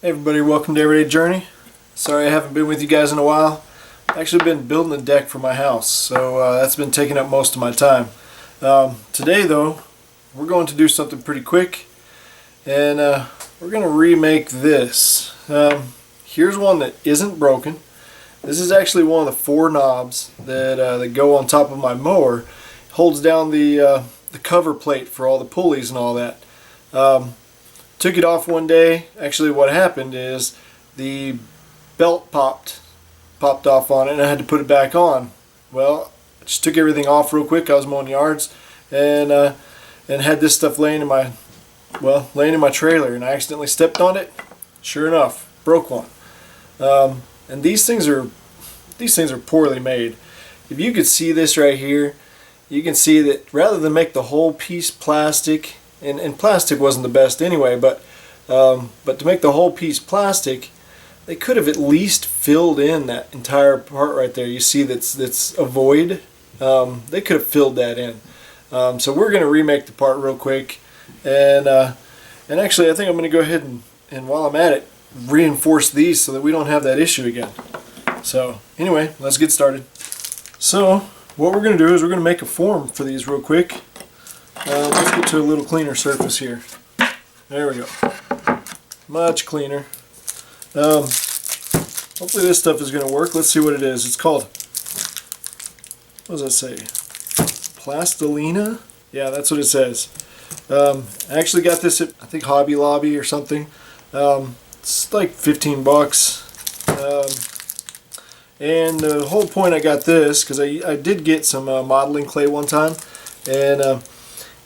Hey everybody, welcome to Everyday Journey. Sorry I haven't been with you guys in a while. I've actually been building a deck for my house, so that's been taking up most of my time. Today though, we're going to do something pretty quick, and we're going to remake this. Here's one that isn't broken. This is actually one of the 4 knobs that go on top of my mower. It holds down the cover plate for all the pulleys and all that. Took it off one day. Actually what happened is the belt popped off on it and I had to put it back on. Well, I just took everything off real quick. I was mowing yards and had this stuff laying in my trailer, and I accidentally stepped on it. Sure enough, broke one. And these things are poorly made. If you could see this right here, you can see that rather than make the whole piece plastic, and plastic wasn't the best anyway, but to make the whole piece plastic, they could have at least filled in that entire part right there. You see that's a void. They could have filled that in. So we're going to remake the part real quick, and actually I think I'm going to go ahead and while I'm at it, reinforce these so that we don't have that issue again. So anyway, let's get started. So what we're going to do is we're going to make a form for these real quick. Let's get to a little cleaner surface here. There we go. Much cleaner. Hopefully this stuff is going to work. Let's see what it is. It's called, what does that say? Plastilina? Yeah, that's what it says. I actually got this at, I think, Hobby Lobby or something. It's like 15 bucks. And the whole point I got this, because I did get some modeling clay one time, and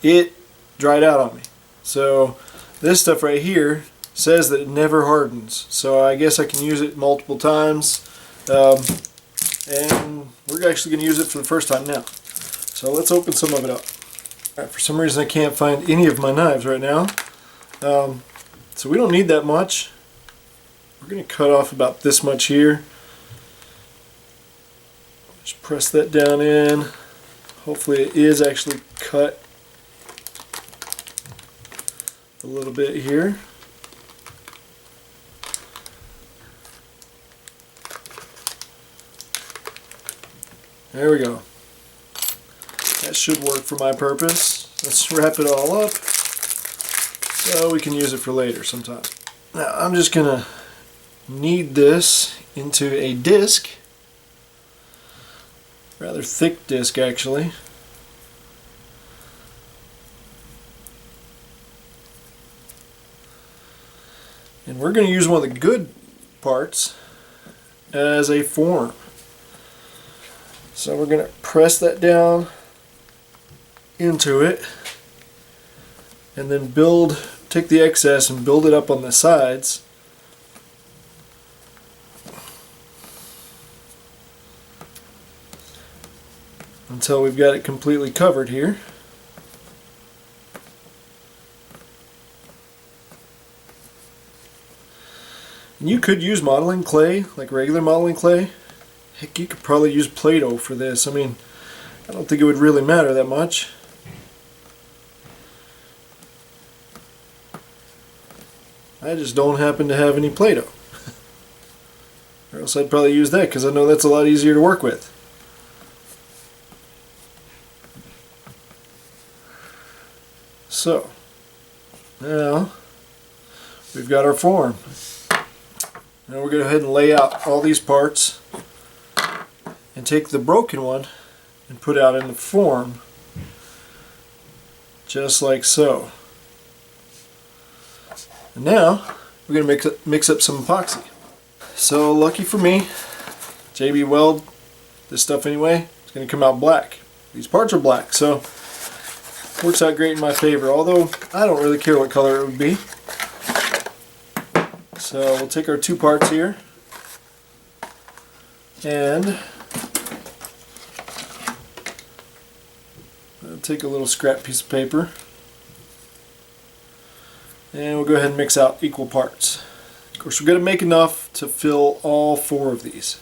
it dried out on me. So this stuff right here says that it never hardens. So I guess I can use it multiple times. And we're actually going to use it for the first time now. So let's open some of it up. Alright, for some reason I can't find any of my knives right now. So we don't need that much. We're going to cut off about this much here. Just press that down in. Hopefully it is actually cut a little bit here. There we go. That should work for my purpose. Let's wrap it all up so we can use it for later sometime. Now I'm just gonna knead this into a disc, rather thick disc actually. And we're going to use one of the good parts as a form. So we're going to press that down into it and then take the excess and build it up on the sides. Until we've got it completely covered here. And you could use modeling clay, like regular modeling clay. Heck, you could probably use Play-Doh for this. I mean, I don't think it would really matter that much. I just don't happen to have any Play-Doh. Or else I'd probably use that, because I know that's a lot easier to work with. So, now we've got our form. Now we're going to go ahead and lay out all these parts and take the broken one and put out in the form just like so. And now we're going to mix up some epoxy. So lucky for me, JB Weld, this stuff anyway, it's going to come out black. These parts are black, so works out great in my favor, although I don't really care what color it would be. So we'll take our 2 parts here and I'll take a little scrap piece of paper and we'll go ahead and mix out equal parts. Of course, we're going to make enough to fill all 4 of these.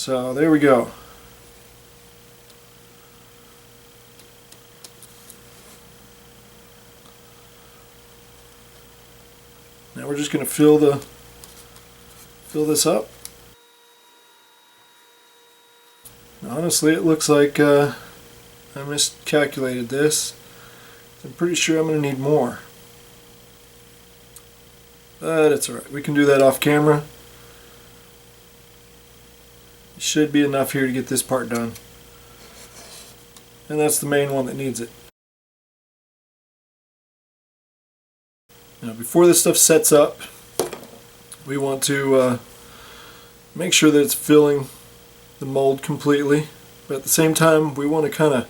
So there we go. Now we're just going to fill this up. Honestly, it looks like I miscalculated this. I'm pretty sure I'm going to need more. But it's alright. We can do that off camera. Should be enough here to get this part done. And that's the main one that needs it. Now before this stuff sets up, we want to make sure that it's filling the mold completely. But at the same time, we want to kind of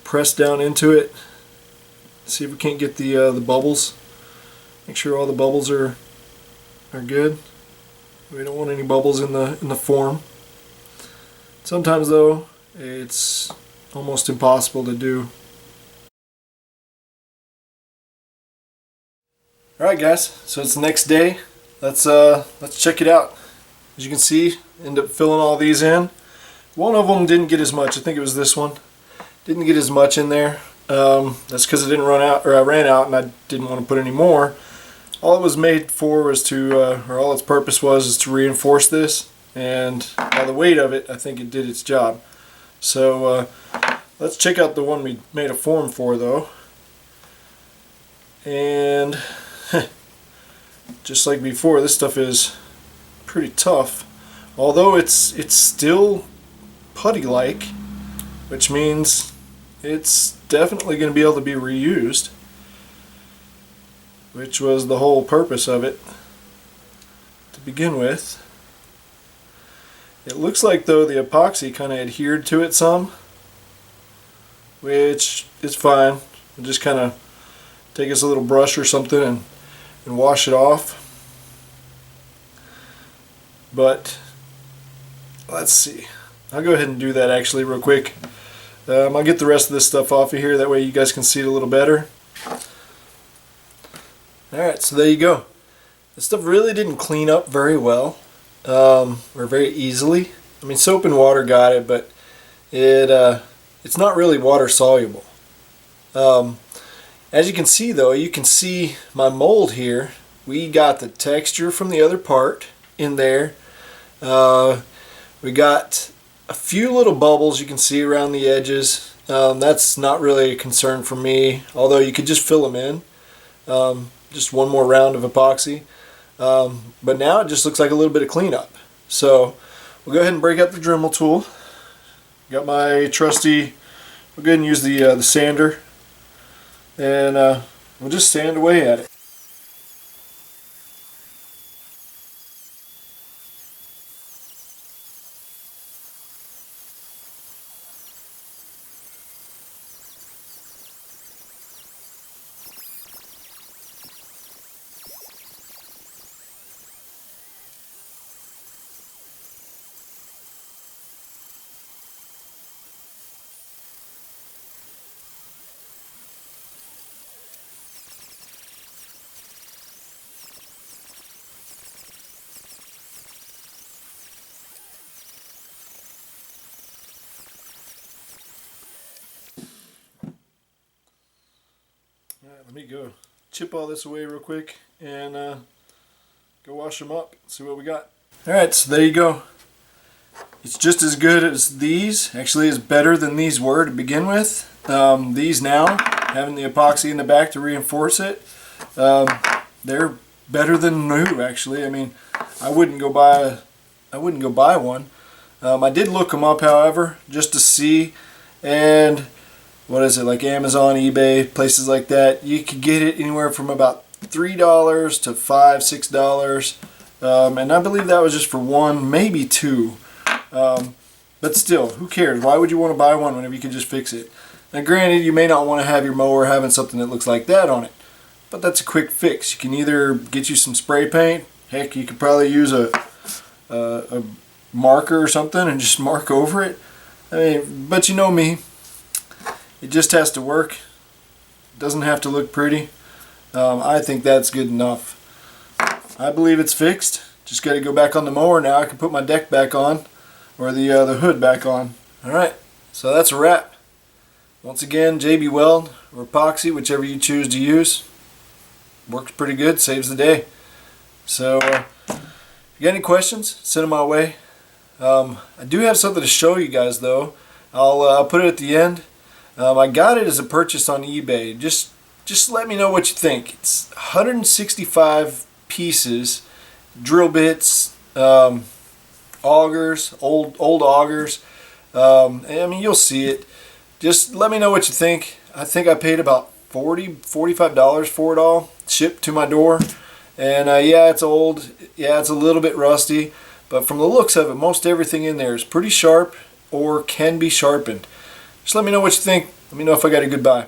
press down into it. See if we can't get the bubbles. Make sure all the bubbles are good. We don't want any bubbles in the form. Sometimes though, it's almost impossible to do. Alright guys, so it's the next day. Let's check it out. As you can see, end up filling all these in. One of them didn't get as much. I think it was this one. Didn't get as much in there. That's because it didn't run out, or I ran out and I didn't want to put any more. All it was made for was to, or all its purpose was, is to reinforce this. And by the weight of it, I think it did its job. So let's check out the one we made a form for though. And just like before, this stuff is pretty tough. Although it's still putty-like, which means it's definitely going to be able to be reused, which was the whole purpose of it to begin with. It looks like though the epoxy kind of adhered to it some, which is fine. We'll just kind of take us a little brush or something and wash it off. But let's see. I'll go ahead and do that actually real quick. I'll get the rest of this stuff off of here, that way you guys can see it a little better. Alright, so there you go. This stuff really didn't clean up very well, or very easily. I mean, soap and water got it, but it's not really water soluble. As you can see though, you can see my mold here. We got the texture from the other part in there. We got a few little bubbles you can see around the edges. That's not really a concern for me, although you could just fill them in. Just one more round of epoxy. But now it just looks like a little bit of cleanup. So we'll go ahead and break out the Dremel tool. Got my trusty, we'll go ahead and use the sander. And we'll just sand away at it. Alright, let me go chip all this away real quick and go wash them up, see what we got. Alright, so there you go. It's just as good as these. Actually, it's better than these were to begin with. These now, having the epoxy in the back to reinforce it, they're better than new actually. I mean, I wouldn't go buy one. I did look them up, however, just to see, and what is it, like Amazon, eBay, places like that, you could get it anywhere from about $3 to $5, $6, and I believe that was just for one, maybe two. But still, who cares? Why would you want to buy one whenever you can just fix it? Now granted, you may not want to have your mower having something that looks like that on it, but that's a quick fix. You can either get you some spray paint, heck, you could probably use a marker or something and just mark over it. I mean, but you know me, it just has to work. It doesn't have to look pretty. I think that's good enough. I believe it's fixed. Just got to go back on the mower now. I can put my deck back on. or the hood back on. Alright, so that's a wrap. Once again, JB Weld or epoxy, whichever you choose to use. Works pretty good, saves the day. So if you got any questions, send them my way. I do have something to show you guys though. I'll put it at the end. I got it as a purchase on eBay. Just let me know what you think. It's 165 pieces, drill bits, augers, old augers. I mean, you'll see it. Just let me know what you think. I think I paid about $45 for it all, shipped to my door. And yeah, it's old. Yeah, it's a little bit rusty. But from the looks of it, most everything in there is pretty sharp or can be sharpened. Just let me know what you think. Let me know if I got a good buy.